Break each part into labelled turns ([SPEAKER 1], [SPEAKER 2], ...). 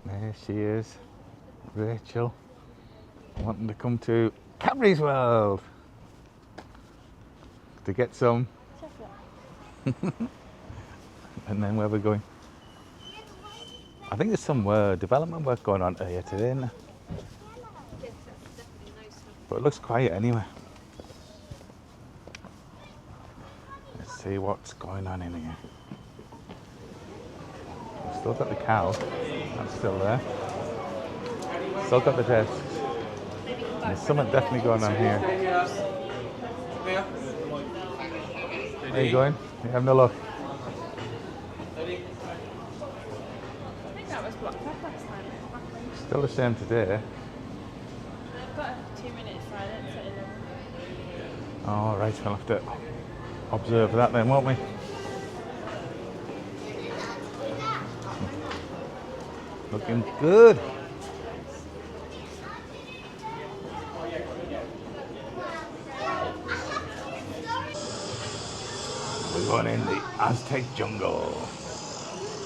[SPEAKER 1] There she is, Rachel, wanting to come to Cadbury World to get some. And then where we're going? I think there's some development work going on here today, isn't there? But it looks quiet anyway. Let's see what's going on in here. We've still got the cow, that's still there. Still got the desks. There's something definitely going on here. Where are you going? You having a look? Still the same today.
[SPEAKER 2] I've got a 2-minute silence at 11.
[SPEAKER 1] Oh, right, we'll have to observe that then, won't we? Looking good. We're going in the Aztec jungle.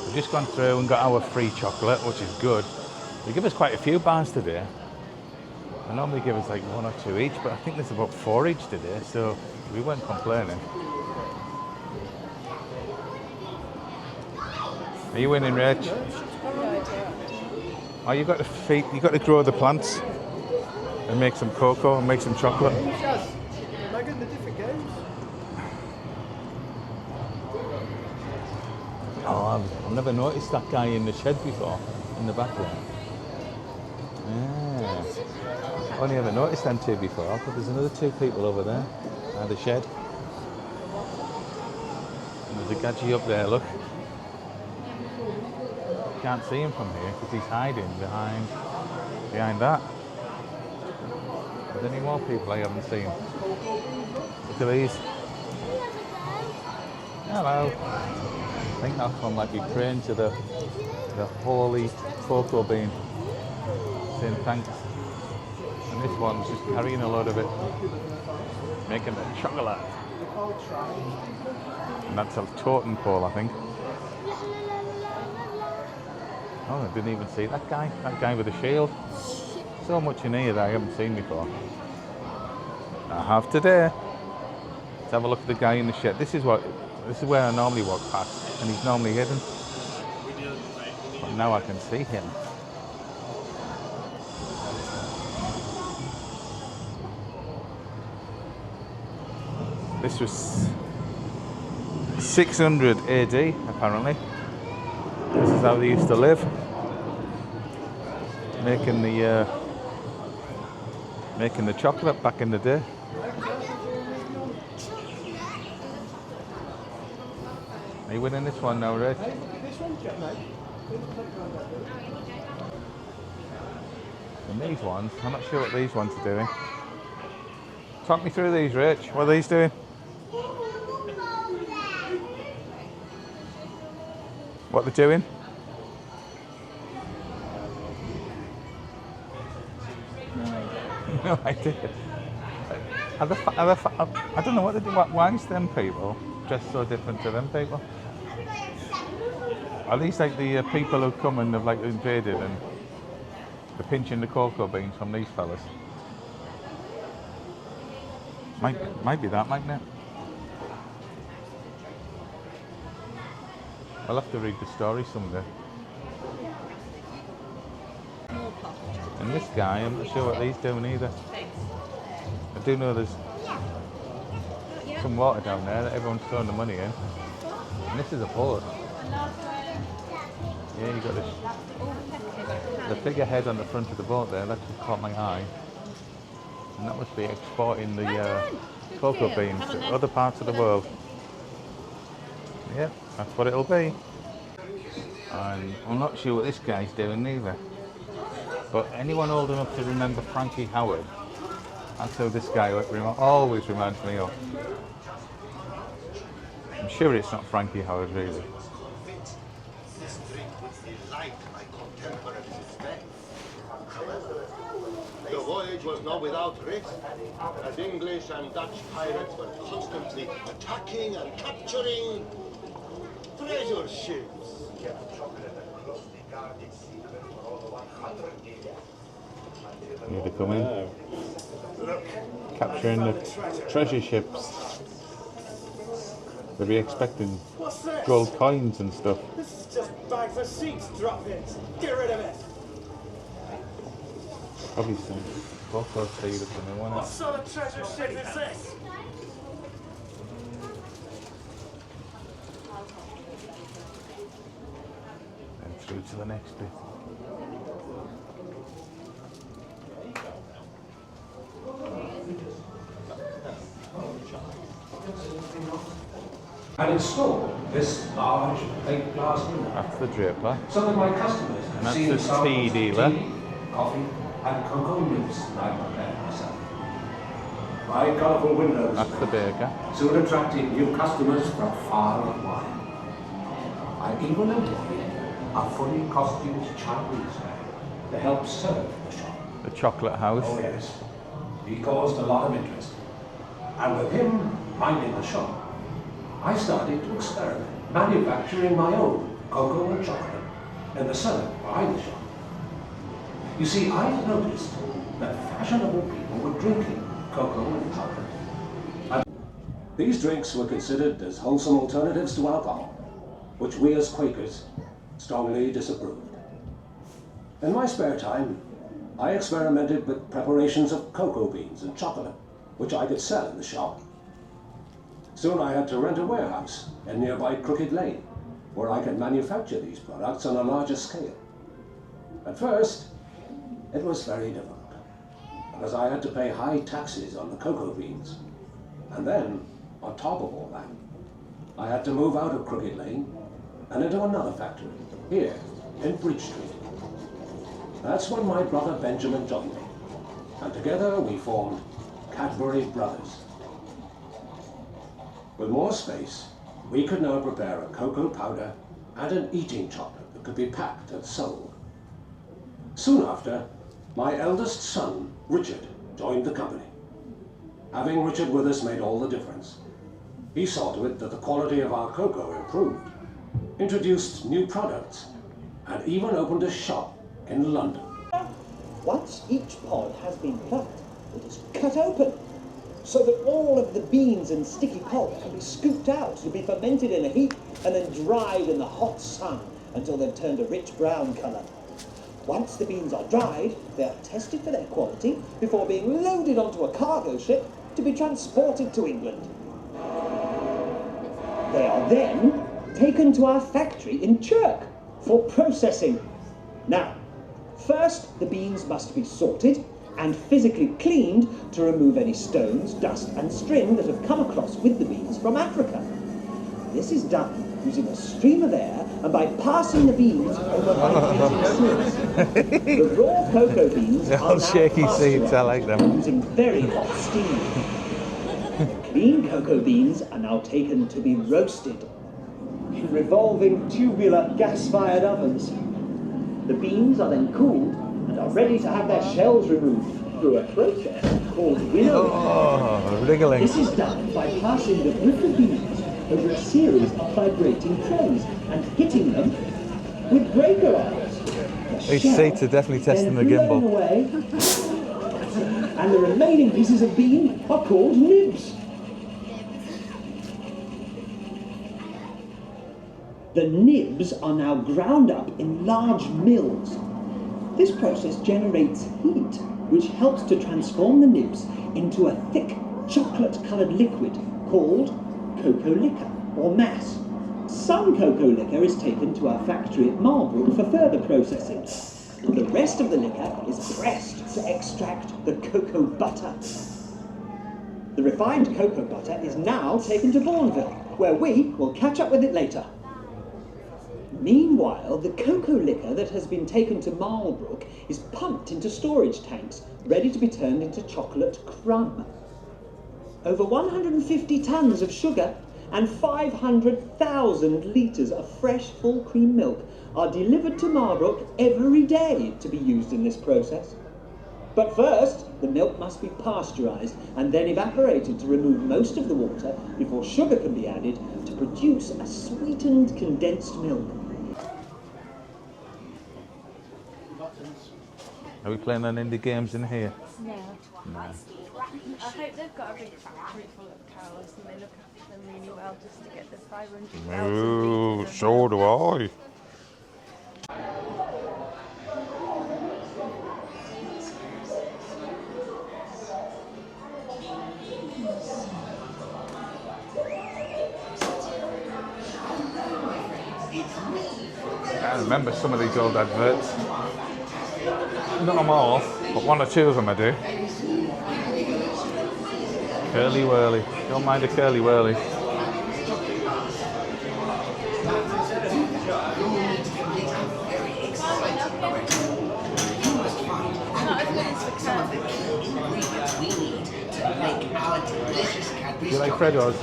[SPEAKER 1] We've just gone through and got our free chocolate, which is good. They give us quite a few bars today. They normally give us like 1 or 2 each, but I think there's about 4 each today, so we weren't complaining. Are you winning, Rach? Oh, you've got to grow the plants and make some cocoa and make some chocolate. Oh, I've never noticed that guy in the shed before, in the background. Yeah. Only ever noticed them two before, but there's another 2 people over there at the shed. And there's a gadgie up there, look. Can't see him from here because he's hiding behind that. There's any more people I haven't seen. Look at these. Hello. I think that one might be praying to the holy cocoa bean, saying thanks. And this one's just carrying a load of it, making the chocolate. And that's a totem pole, I think. Oh, I didn't even see that guy with the shield. So much in here that I haven't seen before. I have today. Let's have a look at the guy in the shed. This is where I normally walk past, and he's normally hidden. But now I can see him. This was 600 AD, apparently. This is how they used to live, making the chocolate back in the day. Are you winning this one now, Rich? And these ones, I'm not sure what these ones are doing. Talk me through these, Rich. What are these doing? What they're doing? No idea. I don't know what they do. Why is them people dressed so different to them people? Are these like the people who come and have like invaded and they're pinching the cocoa beans from these fellas? Might be that, mightn't it? I'll have to read the story someday. And this guy, I'm not sure what he's doing either. I do know there's some water down there that everyone's throwing the money in. And this is a boat. Yeah, you got the figurehead on the front of the boat there, that just caught my eye. And that must be exporting the cocoa beans to other parts of the world. Yep, that's what it'll be. And I'm not sure what this guy's doing either. But anyone old enough to remember Frankie Howard, that's who this guy always reminds me of. I'm sure it's not Frankie Howard, really.
[SPEAKER 3] The voyage was not without risk, as English and Dutch pirates were constantly attacking and capturing treasure ships.
[SPEAKER 1] Here they come in. Capturing the treasure ships. They'll be expecting gold coins and stuff.
[SPEAKER 4] This is just bags of sheets drop-ins. Get rid of it.
[SPEAKER 1] Probably some cocoa seed or something, won't
[SPEAKER 4] What
[SPEAKER 1] it?
[SPEAKER 4] sort of treasure ship is this?
[SPEAKER 1] And through to the next bit.
[SPEAKER 5] And install this large plate glass window
[SPEAKER 1] That's the draper.
[SPEAKER 5] so that my customers can
[SPEAKER 1] that's
[SPEAKER 5] see
[SPEAKER 1] the
[SPEAKER 5] the samples
[SPEAKER 1] tea
[SPEAKER 5] of
[SPEAKER 1] dealer.
[SPEAKER 5] tea, coffee, and cocoa nibs that I prepare myself. My colourful windows
[SPEAKER 1] That's the baker.
[SPEAKER 5] soon attracted new customers from far and wide. I even employed a fully costumed Chinese man to help serve the shop.
[SPEAKER 1] The chocolate house.
[SPEAKER 5] Oh yes, he caused a lot of interest. And with him minding the shop, I started to experiment, manufacturing my own cocoa and chocolate in the cellar behind the shop. You see, I noticed that fashionable people were drinking cocoa and chocolate. And these drinks were considered as wholesome alternatives to alcohol, which we as Quakers strongly disapproved. In my spare time, I experimented with preparations of cocoa beans and chocolate, which I could sell in the shop. Soon I had to rent a warehouse in nearby Crooked Lane, where I could manufacture these products on a larger scale. At first, it was very difficult, because I had to pay high taxes on the cocoa beans. And then, on top of all that, I had to move out of Crooked Lane and into another factory, here in Bridge Street. That's when my brother Benjamin joined me, and together we formed Cadbury Brothers. With more space, we could now prepare a cocoa powder and an eating chocolate that could be packed and sold. Soon after, my eldest son, Richard, joined the company. Having Richard with us made all the difference. He saw to it that the quality of our cocoa improved, introduced new products, and even opened a shop in London.
[SPEAKER 6] Once each pod has been plucked, it is cut open, so that all of the beans and sticky pulp can be scooped out to be fermented in a heap and then dried in the hot sun until they've turned a rich brown colour. Once the beans are dried, they are tested for their quality before being loaded onto a cargo ship to be transported to England. They are then taken to our factory in Chirk for processing. Now, first the beans must be sorted and physically cleaned to remove any stones, dust and string that have come across with the beans from Africa. This is done using a stream of air and by passing the beans over vibrating seals. The raw cocoa beans
[SPEAKER 1] The
[SPEAKER 6] are
[SPEAKER 1] old
[SPEAKER 6] now
[SPEAKER 1] shaky seeds, I like them.
[SPEAKER 6] using very hot steam. The clean cocoa beans are now taken to be roasted in revolving tubular gas-fired ovens. The beans are then cooled and are ready to have their shells removed through a process called winnowing.
[SPEAKER 1] Oh, wriggling.
[SPEAKER 6] This is done by passing the brittle beans over a series of vibrating trays and hitting them with breaker irons.
[SPEAKER 1] These seats are definitely testing the gimbal.
[SPEAKER 6] Away, and the remaining pieces of bean are called nibs. The nibs are now ground up in large mills. This process generates heat, which helps to transform the nibs into a thick, chocolate-coloured liquid called cocoa liquor, or mass. Some cocoa liquor is taken to our factory at Marlbrook for further processing. The rest of the liquor is pressed to extract the cocoa butter. The refined cocoa butter is now taken to Bournville, where we will catch up with it later. Meanwhile, the cocoa liquor that has been taken to Marlbrook is pumped into storage tanks, ready to be turned into chocolate crumb. Over 150 tons of sugar and 500,000 litres of fresh full cream milk are delivered to Marlbrook every day to be used in this process. But first, the milk must be pasteurised and then evaporated to remove most of the water before sugar can be added to produce a sweetened condensed milk.
[SPEAKER 1] Are we playing on indie games in here?
[SPEAKER 2] No. I hope they've got a big factory full of cows and they look after them really well just to get the 500,000
[SPEAKER 1] Oh,
[SPEAKER 2] litres of
[SPEAKER 1] so
[SPEAKER 2] milk.
[SPEAKER 1] do I. I remember some of these old adverts. Not them all, but one or two of them I do. Curly whirly. Don't mind a curly whirly.
[SPEAKER 2] Not as good as the Cadbury.
[SPEAKER 7] Ingredients we need to make our delicious Cadbury
[SPEAKER 1] You like
[SPEAKER 7] chocolate.
[SPEAKER 1] Freddos?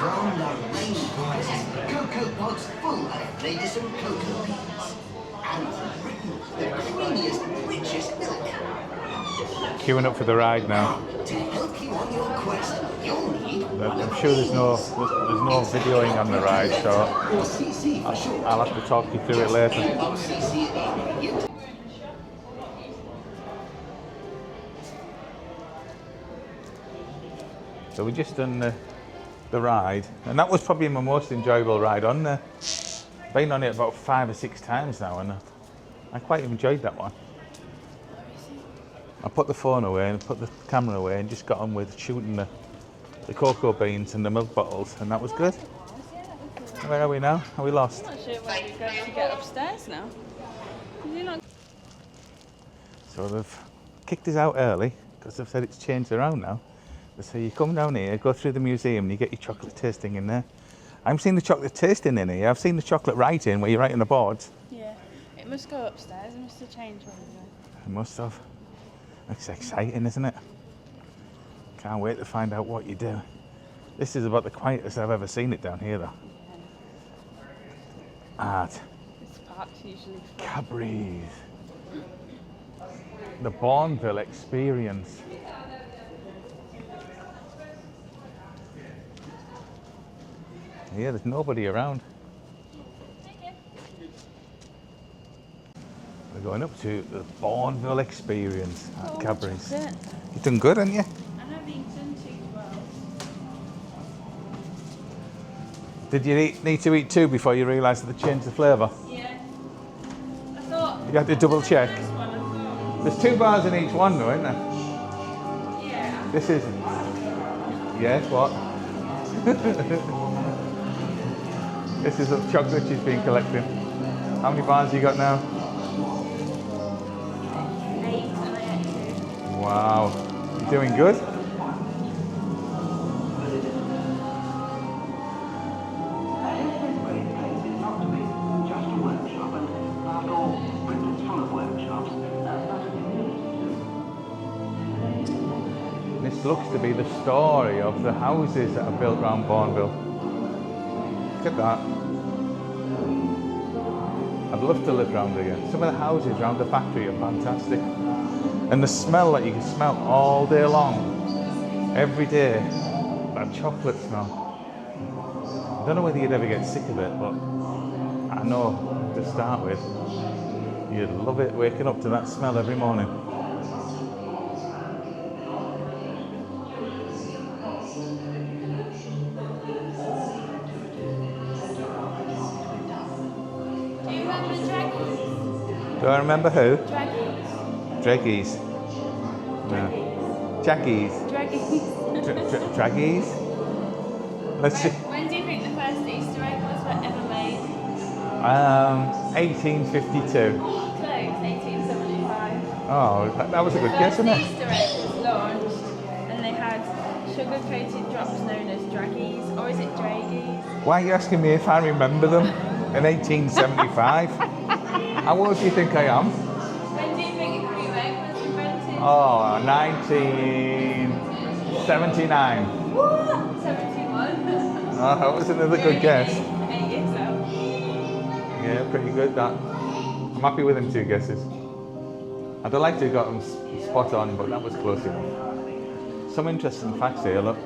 [SPEAKER 7] From the rainforest, cocoa pods full of flavoursome cocoa beans. And from Britain, the creamiest, richest milk.
[SPEAKER 1] Queuing up for the ride now.
[SPEAKER 7] To help you on your quest, you'll need
[SPEAKER 1] I'm sure there's no videoing on the ride, so
[SPEAKER 7] CC for short.
[SPEAKER 1] I'll have to talk you through it later.
[SPEAKER 7] CC ingredient.
[SPEAKER 1] So we just done the ride, and that was probably my most enjoyable ride on there. Been on it about 5 or 6 times now, and I quite enjoyed that one. I put the phone away and put the camera away and just got on with shooting the cocoa beans and the milk bottles, and that was good. Where are we now? Are we lost?
[SPEAKER 2] I'm not sure where we go to get upstairs now. Is he not?
[SPEAKER 1] So they've kicked us out early because they've said it's changed around now. They say you come down here, go through the museum, and you get your chocolate tasting in there. I haven't seen the chocolate tasting in here. I've seen the chocolate writing where you write on the boards.
[SPEAKER 2] Yeah. It must go upstairs. It must have changed one of them.
[SPEAKER 1] It must have. It's exciting, isn't it? Can't wait to find out what you do. This is about the quietest I've ever seen it down here, though. Art.
[SPEAKER 2] This park's usually full.
[SPEAKER 1] Cadbury's. The Bournville experience. Yeah, there's nobody around. We're going up to the Bournville experience at Cadbury's.
[SPEAKER 2] That's it.
[SPEAKER 1] You've done good, haven't you?
[SPEAKER 2] I have eaten too well.
[SPEAKER 1] Did you need to eat 2 before you realised that they changed the flavour?
[SPEAKER 2] Yeah. I thought.
[SPEAKER 1] You had to double check.
[SPEAKER 2] This one, I thought.
[SPEAKER 1] There's 2 bars in each one, though, isn't there?
[SPEAKER 2] Yeah.
[SPEAKER 1] This is. Yes, what? This is the chocolate she's been collecting. How many bars you got now?
[SPEAKER 2] 8 and I ate 2.
[SPEAKER 1] Wow. You doing good? This looks to be the story of the houses that are built around Bournville. Look at that. I'd love to live around here. Some of the houses around the factory are fantastic. And the smell that you can smell all day long, every day, that chocolate smell. I don't know whether you'd ever get sick of it, but I know to start with, you'd love it waking up to that smell every morning.
[SPEAKER 2] Do you remember Draggies?
[SPEAKER 1] Do I remember who?
[SPEAKER 2] Draggies.
[SPEAKER 1] Draggies. No. Jackies.
[SPEAKER 2] Draggies.
[SPEAKER 1] Draggies? Let's see.
[SPEAKER 2] When do you think the first Easter egg was ever made?
[SPEAKER 1] 1852.
[SPEAKER 2] Close, 1875.
[SPEAKER 1] Oh, that was a good guess,
[SPEAKER 2] The
[SPEAKER 1] wasn't
[SPEAKER 2] first
[SPEAKER 1] it?
[SPEAKER 2] Easter egg was launched and they had sugar-coated drops known as Draggies, or is it Draggies?
[SPEAKER 1] Why are you asking me if I remember them in 1875? How old do you think I am?
[SPEAKER 2] When do you think a cream egg was invented?
[SPEAKER 1] Oh, 1979.
[SPEAKER 2] What? 71.
[SPEAKER 1] Oh, that was another good guess.
[SPEAKER 2] 8 years old.
[SPEAKER 1] Yeah, pretty good that. I'm happy with them 2 guesses. I'd have liked to have got them spot on, but that was close enough. Some interesting facts here, look.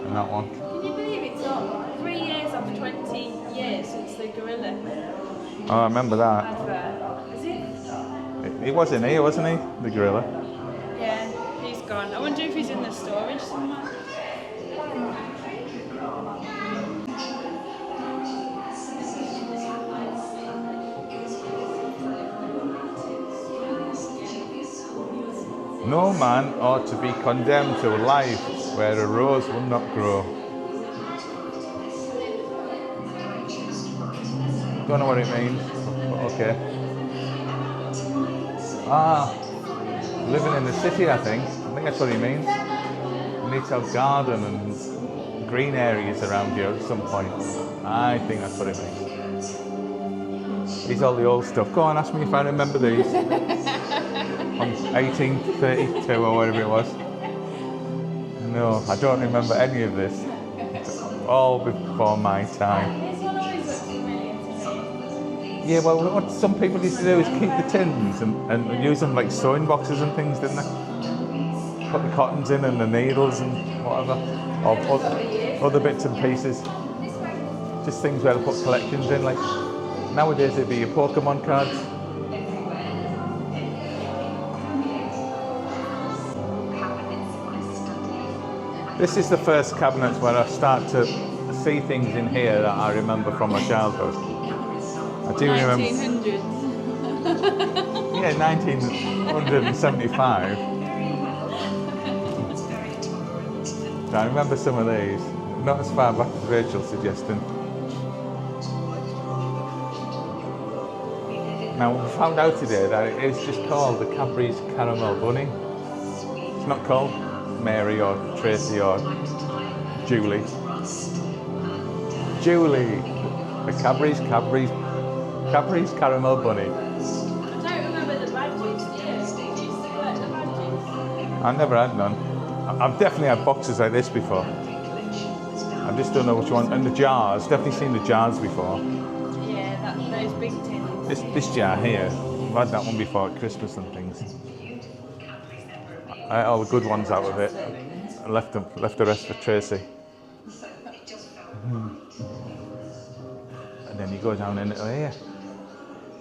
[SPEAKER 1] And that one.
[SPEAKER 2] Can you believe it's not 3 years off 20 years since the gorilla?
[SPEAKER 1] Oh, I remember that.
[SPEAKER 2] advert. Is it?
[SPEAKER 1] He was in here, wasn't he? The gorilla.
[SPEAKER 2] Yeah, he's gone. I wonder if he's in the storage somewhere.
[SPEAKER 1] No man ought to be condemned to a life where a rose will not grow. Don't know what it means, but okay. Ah, living in the city, I think that's what he means. You need to have garden and green areas around you at some point. I think that's what it means. These all the old stuff. Go on, ask me if I remember these. From 1832 or whatever it was. No, I don't remember any of this. It's all before my time.
[SPEAKER 2] This one always looks familiar to me.
[SPEAKER 1] Yeah, well, what some people used to do is keep the tins and use them like sewing boxes and things, didn't they? Put the cottons in and the needles and whatever, or other bits and pieces. Just things where to put collections in. Like nowadays, it'd be your Pokemon cards. This is the first cabinet where I start to see things in here that I remember from my childhood. I do remember.
[SPEAKER 2] 1900s.
[SPEAKER 1] Yeah, 1975. So I remember some of these. Not as far back as Rachel's suggesting. Now we found out today that it is just called the Cadbury's Caramel Bunny. It's not called Mary or Tracy or Julie. Julie, the Cadbury's Caramel Bunny.
[SPEAKER 2] I don't remember the badges. Did you used to collect the badges?
[SPEAKER 1] I never had none. I've definitely had boxes like this before. I just don't know which one. And the jars, definitely seen the jars before.
[SPEAKER 2] Yeah, those big tins.
[SPEAKER 1] This jar here, I've had that one before at Christmas and things. I ate all the good ones out of it. I left the rest for Tracy. And then you go down into here.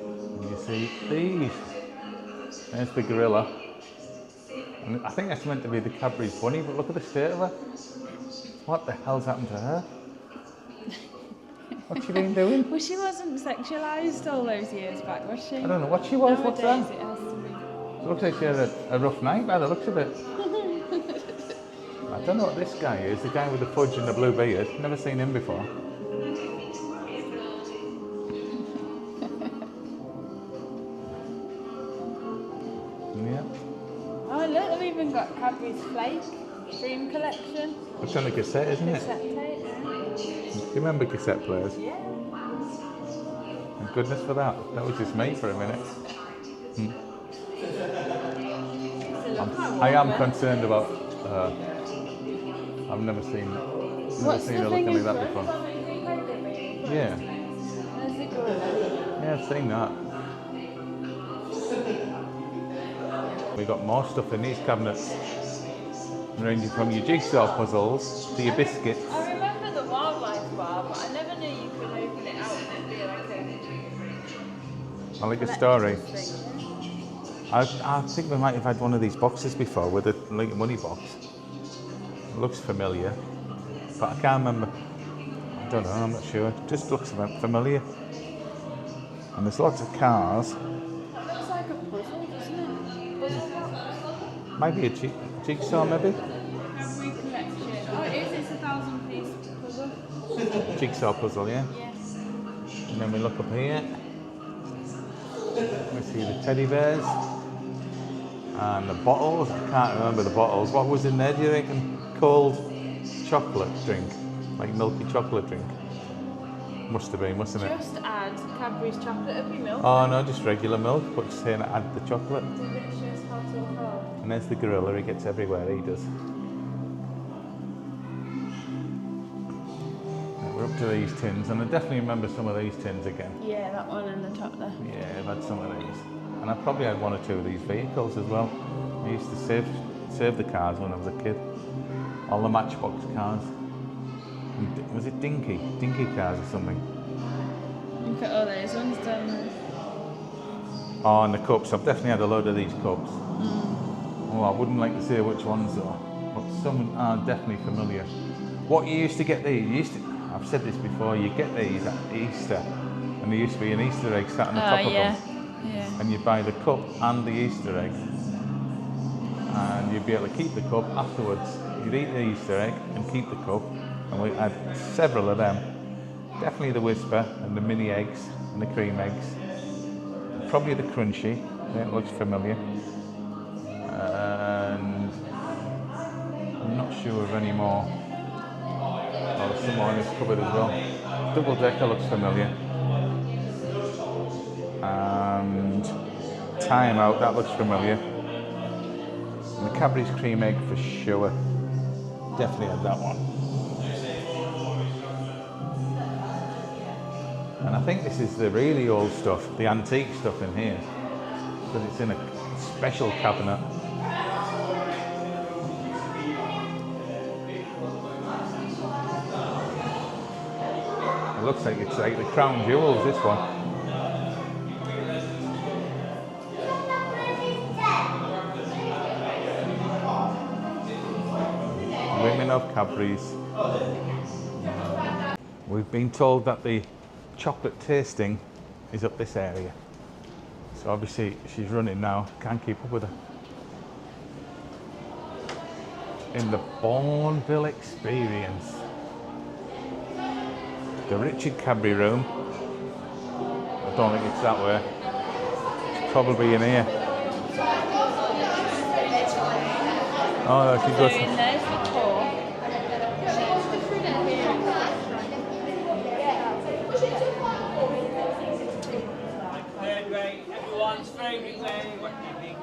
[SPEAKER 1] And you see these. There's the gorilla. And I think that's meant to be the Cadbury's bunny, but look at the state of her. What the hell's happened to her? What's she been doing?
[SPEAKER 2] Well, she wasn't sexualised all those years back, was she?
[SPEAKER 1] I don't know what she was. What's
[SPEAKER 2] Nowadays
[SPEAKER 1] that?
[SPEAKER 2] it has to be.
[SPEAKER 1] It looks like she had a rough night by the looks of it. I don't know what this guy is. The guy with the fudge and the blue beard. Never seen him before. Yeah.
[SPEAKER 2] Oh, look, they've even got Cadbury's Flake Dream Collection.
[SPEAKER 1] It's on a cassette, isn't it?
[SPEAKER 2] Cassette tape, yeah.
[SPEAKER 1] Do you remember cassette players?
[SPEAKER 2] Yeah.
[SPEAKER 1] Thank goodness for that. That was just me for a minute. I am concerned about. I've never seen her looking like that before. Yeah.
[SPEAKER 2] There's the gorilla.
[SPEAKER 1] Yeah, I've seen that. We got more stuff in these cabinets, ranging from your jigsaw puzzles to your biscuits.
[SPEAKER 2] I remember the wildlife bar, but I never knew you could open it out and it'd be like
[SPEAKER 1] I like a story.
[SPEAKER 2] thing.
[SPEAKER 1] I think we might have had one of these boxes before with a like money box. It looks familiar, but I can't remember. I don't know, I'm not sure. It just looks familiar. And there's lots of cars.
[SPEAKER 2] That looks like a puzzle, doesn't it? Puzzle box.
[SPEAKER 1] Might be a jigsaw, maybe?
[SPEAKER 2] Cadbury collection. Oh, it is. It's a 1,000-piece puzzle.
[SPEAKER 1] Jigsaw puzzle, yeah?
[SPEAKER 2] Yes.
[SPEAKER 1] And then we look up here. We see the teddy bears. And the bottles. I can't remember the bottles. What was in there, do you reckon? Cold chocolate drink. Like milky chocolate drink. Must have been, mustn't it?
[SPEAKER 2] Just add Cadbury's chocolate milk.
[SPEAKER 1] Oh no, just regular milk, but just saying add the chocolate.
[SPEAKER 2] Delicious, hot or cold.
[SPEAKER 1] And there's the gorilla, he gets everywhere, he does. Right, we're up to these tins, and I definitely remember some of these tins again.
[SPEAKER 2] Yeah, that one in the top there.
[SPEAKER 1] Yeah, I've had some of these. And I probably had one or two of these vehicles as well. I used to save the cars when I was a kid. All the Matchbox cars. And was it Dinky cars or something?
[SPEAKER 2] Look at all those ones down there.
[SPEAKER 1] Oh, and the cups. I've definitely had a load of these cups. Oh, I wouldn't like to say which ones though, but some are definitely familiar. What you used to get these, I've said this before, you get these at Easter, and there used to be an Easter egg sat on the top of them.
[SPEAKER 2] Yeah.
[SPEAKER 1] And you'd buy the cup and the Easter egg, and you'd be able to keep the cup afterwards. You'd eat the Easter egg and keep the cup, and we had several of them. Definitely the Whisper and the mini eggs and the cream eggs. Probably the Crunchy, that looks familiar. And I'm not sure of any more. Oh, there's some more in this cupboard as well. Double Decker looks familiar. And Time Out, that looks familiar. And the Cadbury's cream egg for sure. Definitely had that one. And I think this is the really old stuff, the antique stuff in here, because it's in a special cabinet. It looks like it's like the crown jewels, this one. Women of Cadbury's. We've been told that the chocolate tasting is up this area. So obviously she's running now, can't keep up with her. In the Bournville Experience. The Richard Cadbury room. I don't think it's that way. It's probably in here. Oh, she goes.
[SPEAKER 2] And there's the tour.
[SPEAKER 8] Everyone's favourite way. What do you think?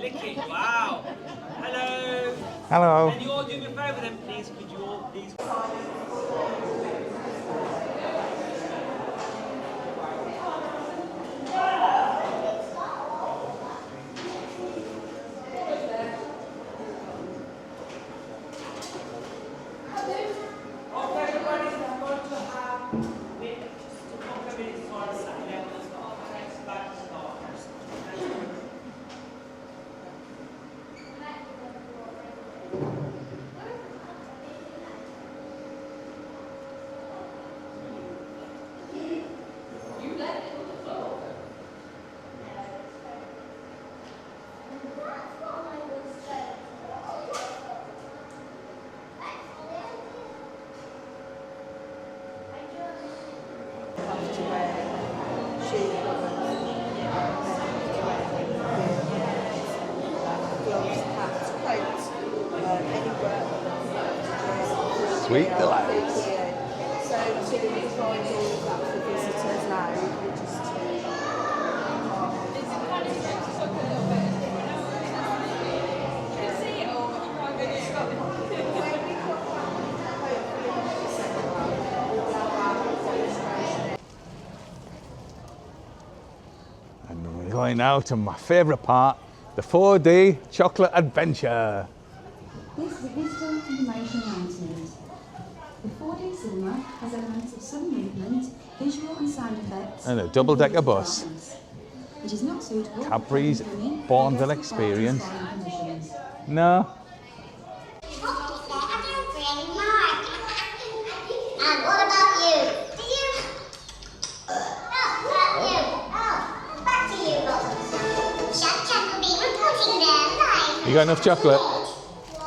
[SPEAKER 8] Licking, wow. Hello.
[SPEAKER 1] Hello.
[SPEAKER 8] Can you all do me a favour then, please? Could you all please?
[SPEAKER 1] Sweet delights.
[SPEAKER 9] So to provide all of that for visitors now, we just
[SPEAKER 1] And we're going now to my favourite part, the 4D chocolate adventure.
[SPEAKER 10] This is a visitor information announcement. The 4D cinema has elements of sudden movement, visual and sound effects.
[SPEAKER 1] And a double-decker bus.
[SPEAKER 10] It is not suitable for
[SPEAKER 1] Cadbury's
[SPEAKER 10] company,
[SPEAKER 1] Bournville
[SPEAKER 10] guest parties,
[SPEAKER 1] Experience.
[SPEAKER 10] dining conditions.
[SPEAKER 1] No.
[SPEAKER 11] And what about you? Do you? Back to you, Bottoms. Chat will be reporting there live.
[SPEAKER 1] You got enough chocolate?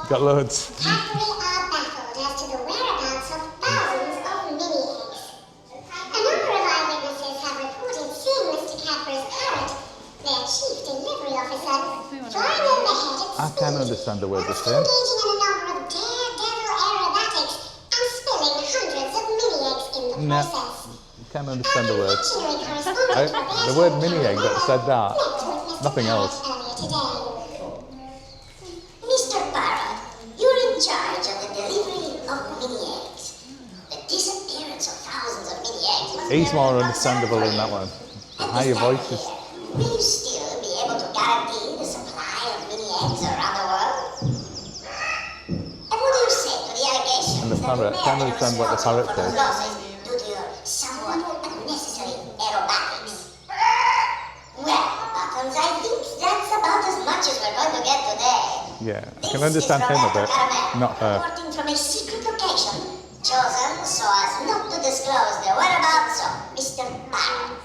[SPEAKER 1] Got loads.
[SPEAKER 11] Cadbury are baffled as to the whereabouts of thousands of mini eggs. A number of eyewitnesses have reported seeing Mr. Cadbury's parrot, their chief delivery officer, flying overhead at
[SPEAKER 1] I can't understand the word they're saying.
[SPEAKER 11] engaging in a number of daredevil aerobatics and spilling hundreds of mini eggs in the
[SPEAKER 1] No.
[SPEAKER 11] process.
[SPEAKER 1] Can't understand the word.
[SPEAKER 11] Imaginary correspondent
[SPEAKER 1] The word mini egg that said that.
[SPEAKER 11] met with Mr.
[SPEAKER 1] Nothing else.
[SPEAKER 11] Earlier today. Mr. Barrett, you're in charge of the delivery of mini eggs. The disappearance of thousands of mini eggs must
[SPEAKER 1] He's
[SPEAKER 11] be
[SPEAKER 1] more
[SPEAKER 11] very
[SPEAKER 1] understandable than that one. The higher voices.
[SPEAKER 11] Will you still be able to guarantee the supply of mini eggs around the world? And what do you say to the allegations
[SPEAKER 1] And the
[SPEAKER 11] that
[SPEAKER 1] parrot,
[SPEAKER 11] you may
[SPEAKER 1] can't
[SPEAKER 11] have been
[SPEAKER 1] understand what the
[SPEAKER 11] responsible
[SPEAKER 1] parrot
[SPEAKER 11] for
[SPEAKER 1] says.
[SPEAKER 11] losses due to your somewhat unnecessary aerobatics?
[SPEAKER 1] Yeah, I can understand him a bit, not her.
[SPEAKER 11] Reporting from a secret location, chosen so as not to disclose the whereabouts of Mr. Barrett.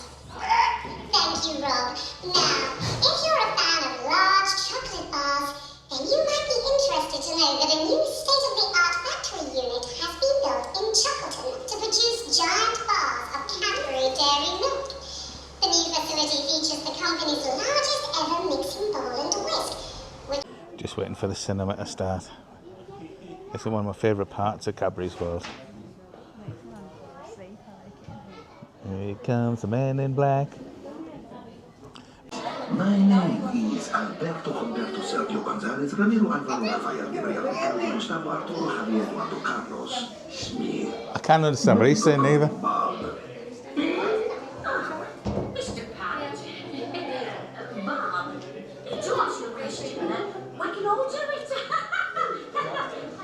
[SPEAKER 11] Thank you, Rob. Now, if you're a fan of large chocolate bars, then you might be interested to know that a new state-of-the-art factory unit has been built in Chockleton to produce giant bars of Cadbury dairy milk. The new facility features the company's largest ever mixing bowl and whisk.
[SPEAKER 1] Just waiting for the cinema to start. This is one of my favourite parts of Cadbury's World. Here comes the man in black.
[SPEAKER 12] My name is Alberto Humberto Sergio González Ramiro Álvaro Rafael Gabriel Ricardo Gustavo Arturo Javier Eduardo Carlos Schmier.
[SPEAKER 1] I can't understand what he's saying neither.
[SPEAKER 13] Mr. Parrot. Bob, to answer your question, we can all do it.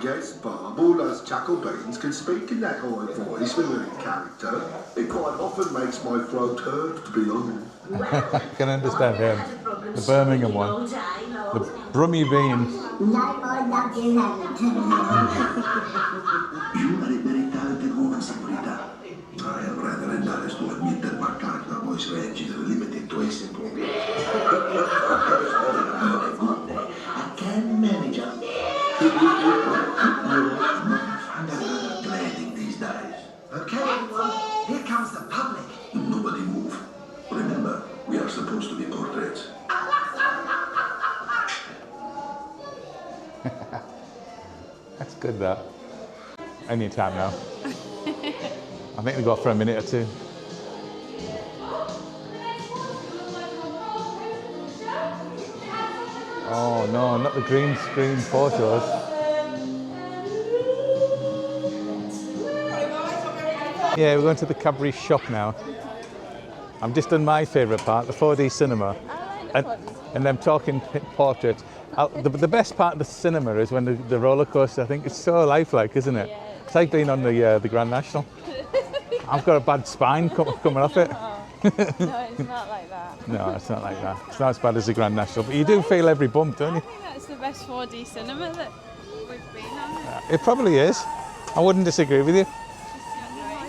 [SPEAKER 12] Yes, Bob, all us chuckle beans can speak in that high voice when we're in character. It quite often makes my throat hurt, to be honest.
[SPEAKER 1] I can understand him. The Birmingham one. The Brummy Bean.
[SPEAKER 12] You are a very talented woman, señorita. I am rather embarrassed to admit that my character voice range is limited to a simple... I can manage it. I'm rather dreading these days. Okay, everyone, here comes the public. Nobody move. Remember, we are supposed to be portraits.
[SPEAKER 1] That's good, that. Any time now. I think we got for a minute or two. Oh no, not the green screen photos. Yeah, we're going to the Cadbury shop now. I've just done my favourite part, the 4D cinema. And I'm talking portraits. The best part of the cinema is when the roller coaster, I think it's so lifelike, isn't it?
[SPEAKER 2] Yeah.
[SPEAKER 1] It's like being on the Grand National. I've got a bad spine coming off it.
[SPEAKER 2] No, it's not like that.
[SPEAKER 1] No, it's not like that. It's not as bad as the Grand National, but you do feel every bump, don't you?
[SPEAKER 2] I think that's the best 4D cinema that we've been on.
[SPEAKER 1] It probably is. I wouldn't disagree with you.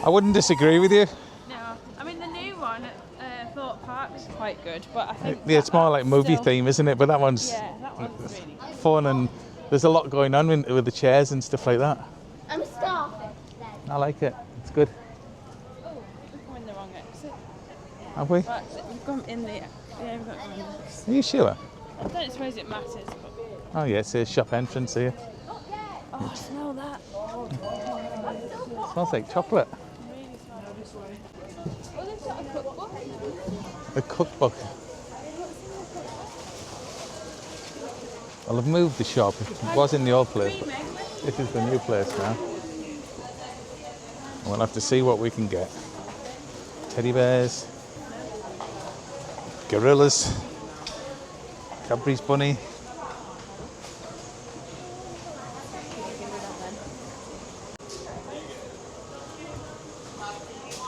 [SPEAKER 1] I wouldn't disagree with you.
[SPEAKER 2] No, I mean the new one at Thorpe Park is quite good, but I think
[SPEAKER 1] Yeah, it's more like movie
[SPEAKER 2] still...
[SPEAKER 1] theme, isn't it? But that one's
[SPEAKER 2] really good.
[SPEAKER 1] fun, and there's a lot going on with the chairs and stuff like that.
[SPEAKER 2] I'm starving.
[SPEAKER 1] I like it. It's good.
[SPEAKER 2] Oh, we've gone in the wrong exit.
[SPEAKER 1] Have we?
[SPEAKER 2] Right, we've gone in the... Yeah, we've got the wrong exit.
[SPEAKER 1] Are you sure?
[SPEAKER 2] I don't suppose it matters, but...
[SPEAKER 1] Oh yeah, it says shop entrance here.
[SPEAKER 2] Oh, I smell that.
[SPEAKER 1] It smells like chocolate.
[SPEAKER 2] Oh, they've got a cookbook.
[SPEAKER 1] A cookbook. Well, I've moved the shop. It was in the old place, but this is the new place now. We'll have to see what we can get. Teddy bears, gorillas, Cadbury's bunny.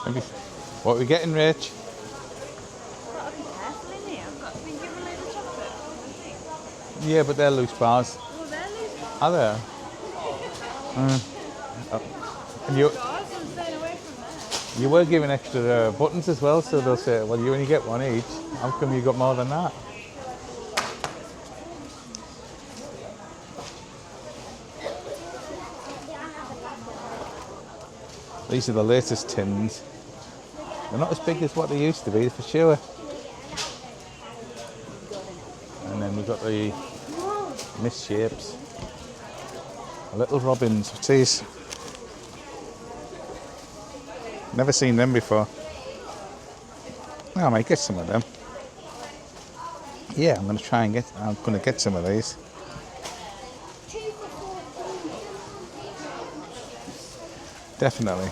[SPEAKER 1] Maybe. What are we getting, Rach?
[SPEAKER 2] I've got to be careful in here. I've got to be given a load of chocolate.
[SPEAKER 1] Yeah, but they're loose bars.
[SPEAKER 2] Oh, they're loose.
[SPEAKER 1] Are they? And you,
[SPEAKER 2] I'm staying away from there.
[SPEAKER 1] you were giving extra buttons as well, so they'll say, well, you only get one each. How come you got more than that? These are the latest tins. They're not as big as what they used to be, for sure. And then we've got the misshapes. Little robins, what's these? Never seen them before. I might get some of them. Yeah, I'm going to get some of these. Definitely.